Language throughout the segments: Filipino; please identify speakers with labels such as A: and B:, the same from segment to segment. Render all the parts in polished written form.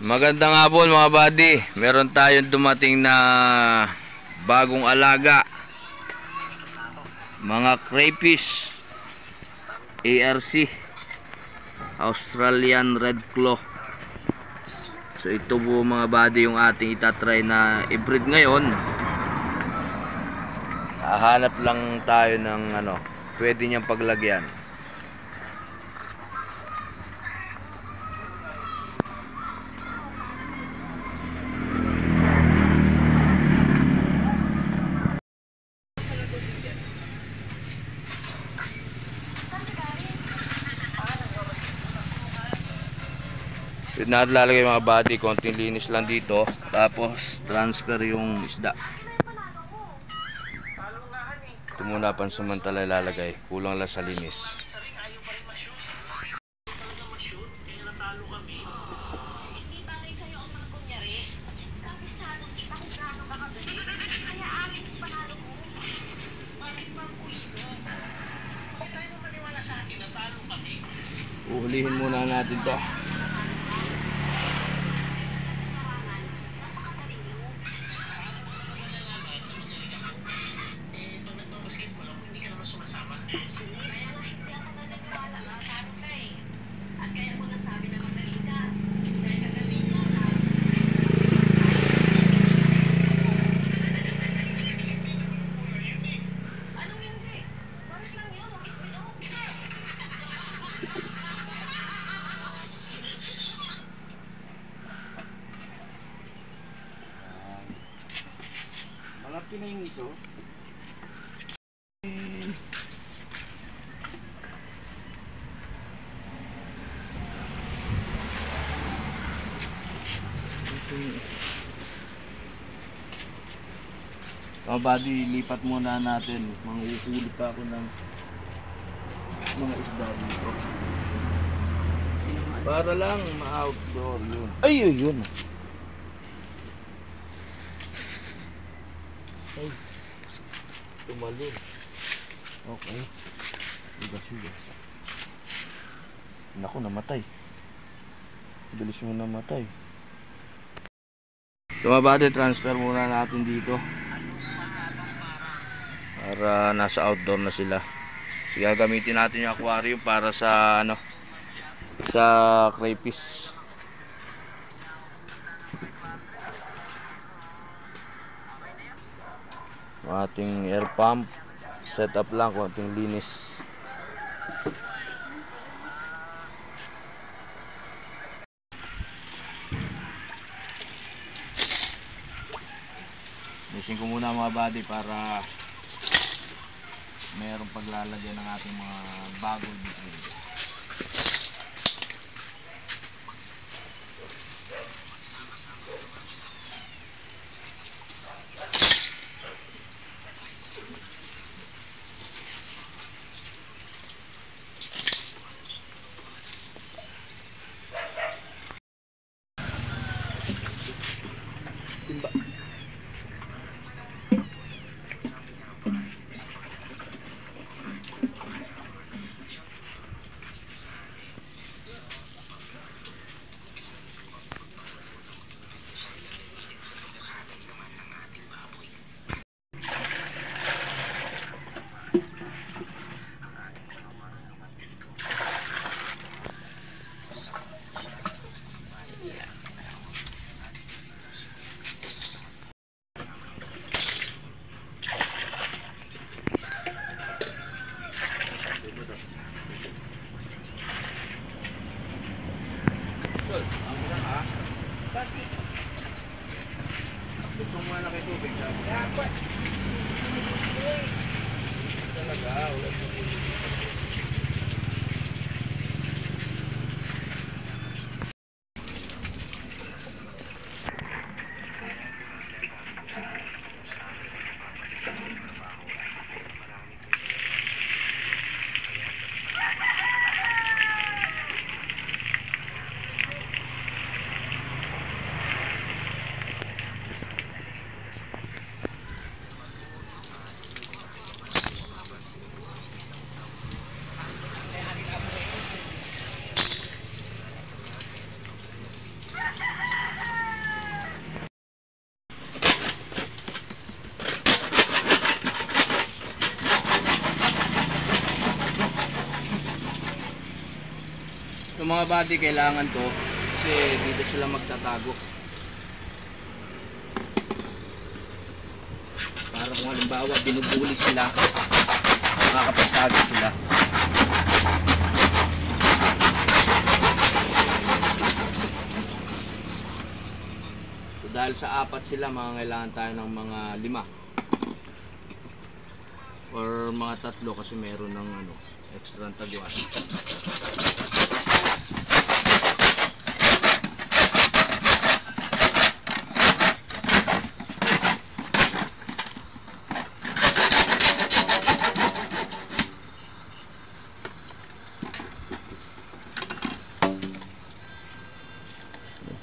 A: Magandang hapon mga buddy. Meron tayong dumating na bagong alaga. Mga crayfish ARC, Australian Red Claw. So ito po mga buddy yung ating itatry na i-breed ngayon. Hahanap lang tayo ng pwede niyang paglagyan. Yun na lalagay mga buddy, konting linis lang dito, tapos transfer yung isda. Ito muna pansamantala ilalagay, kulang lang sa linis. Uhulihin muna natin to.
B: Malaki na yung iso.
A: Mga buddy, lipat muna natin. Manguhuli pa ako ng mga isda dito. Para lang ma-outdoor yun.
B: Ay, yun.
A: Ay, tumalon.
B: Okay. Siga. Naku, namatay. Bilis mo namatay.
A: Tumabate, transfer muna natin dito. Para nasa outdoor na sila. Sige, gamitin natin yung aquarium para sa sa crayfish. Ating air pump set up lang, konting linis. Linisin ko muna mga buddy para mayroong paglalagyan ng ating mga bagong dito. Gusto mo na kay tubig sabi. Talaga, wala sa tubig. mga buddy, kailangan to kasi dito sila magtatago. Para kung halimbawa binubuli sila, makakapagtago sila. So dahil sa 4 sila, kailangan tayo ng mga 5 or mga 3 kasi meron ng extra taguan.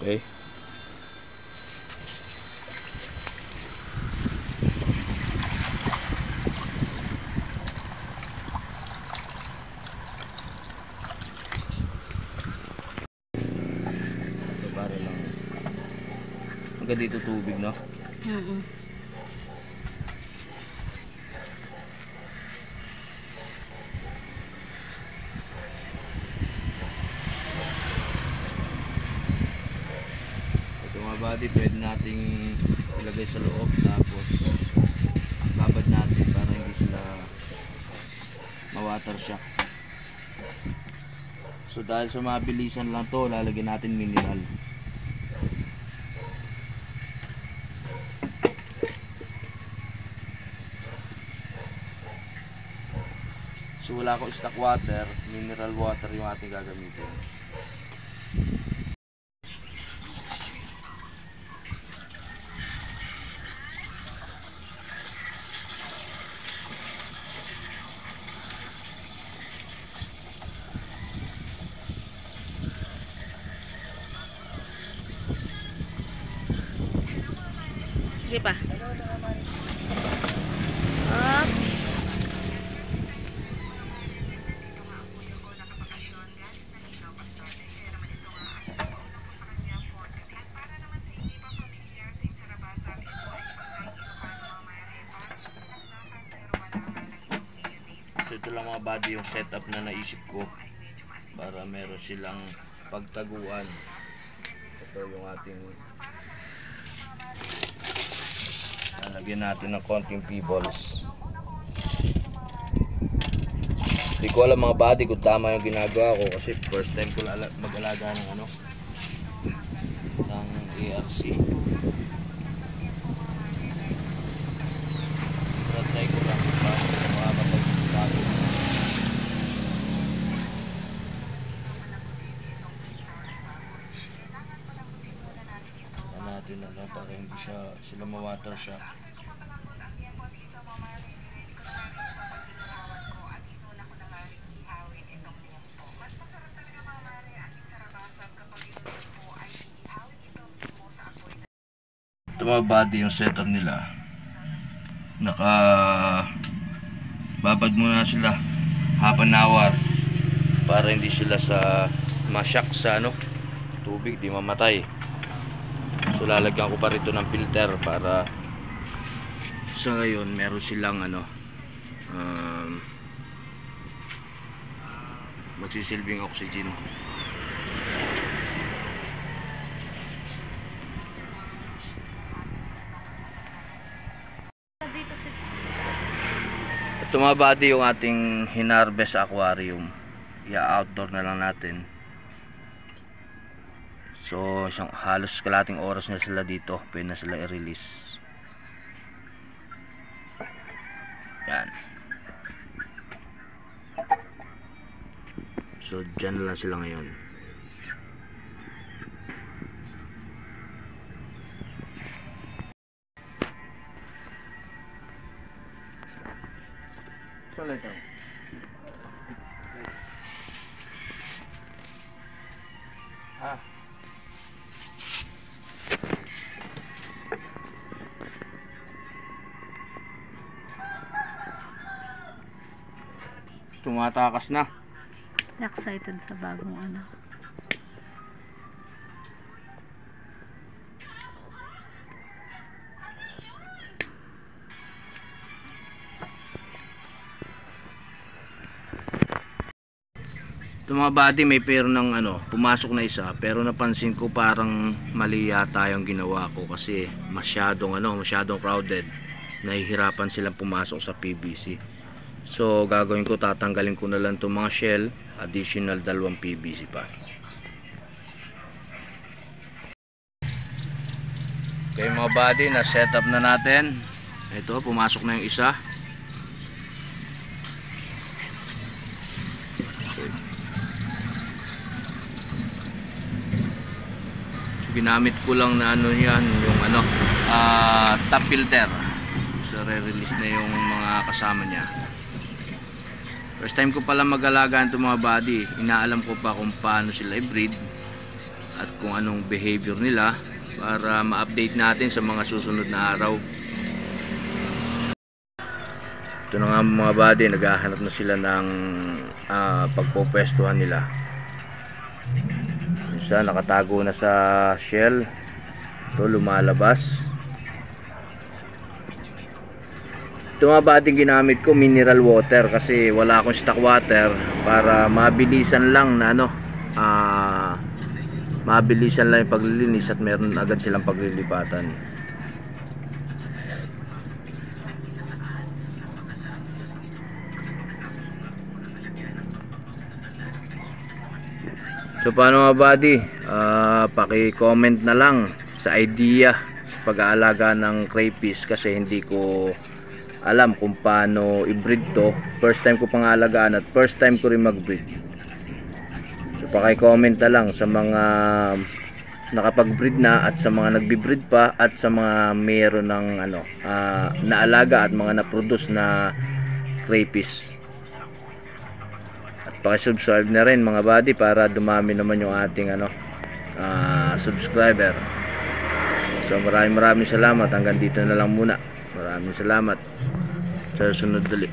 A: Okay. Para lang. Hanggang dito tubig, no? Ito mga buddy, pwede nating ilagay sa loob tapos babad natin para hindi sila ma-water shock. So dahil sa mabilisan lang to, lalagyan natin mineral. So wala akong stock water, mineral water yung ating gagamitin.
C: Sige pa. Oops.
A: So ito lang mga buddy yung setup na naisip ko para meron silang pagtaguan. Ito yung ating lalagyan natin ng konting pebbles. Hindi ko alam mga buddy kung tama yung ginagawa ko kasi first time ko mag-alaga ng ng ARC. Try ko lang para sila makakapagtago. Natin para hindi sila ma-water siya. Ito mga buddy yung setup nila. Babad muna sila half an hour para hindi sila ma-shock sa tubig, di mamatay. So lalagyan ko pa rito ng filter para sa ngayon meron silang magsisilbing oxygen. Ito mga buddy yung ating hinarvest aquarium. I-outdoor na lang natin. So halos kalating oras na sila dito, pwede na sila i-release. Yan. So dyan lang sila ngayon. So later. Tumatakas na.
C: Excited sa bagong
A: Ito Ito mga buddy, may pero ng ano, pumasok na isa, pero napansin ko parang mali yata yung ginawa ko kasi masyadong crowded. Nahihirapan silang pumasok sa PVC. So gagawin ko, tatanggalin ko na lang itong mga shell, additional 2 PVC pa. Okay mga buddy, na set up na natin. Ito, pumasok na yung isa. So, ginamit ko lang na ano yan, yung ano, top filter. So re-release na yung mga kasama niya. First time ko pala mag-alaga itong mga body. Inaalam ko pa kung paano sila i-breed at kung anong behavior nila para ma-update natin sa mga susunod na araw. Ito na nga mga body, naghahanap na sila ng pagpupwestuhan nila. Isa nakatago na sa shell. Ito lumalabas. Ito mga buddy, ginamit ko mineral water kasi wala akong stock water para mabilisan lang na ano, mabilisan lang yung paglilinis at meron agad silang paglilipatan. So paano mga buddy, paki-comment na lang sa idea sa pag-aalaga ng crayfish kasi hindi ko alam kung paano i-breed to. First time ko pang alagaan at first time ko rin mag-breed. So paki-comment na lang sa mga nakapag-breed na at sa mga nagbi-breed pa at sa mga mayroon ng ano, naalaga at mga na-produce na crayfish. At paki-subscribe na rin mga buddy para dumami naman yung ating ano, subscriber. So maraming salamat. Hanggang dito na lang muna. Maraming salamat. Sa sunod ulit.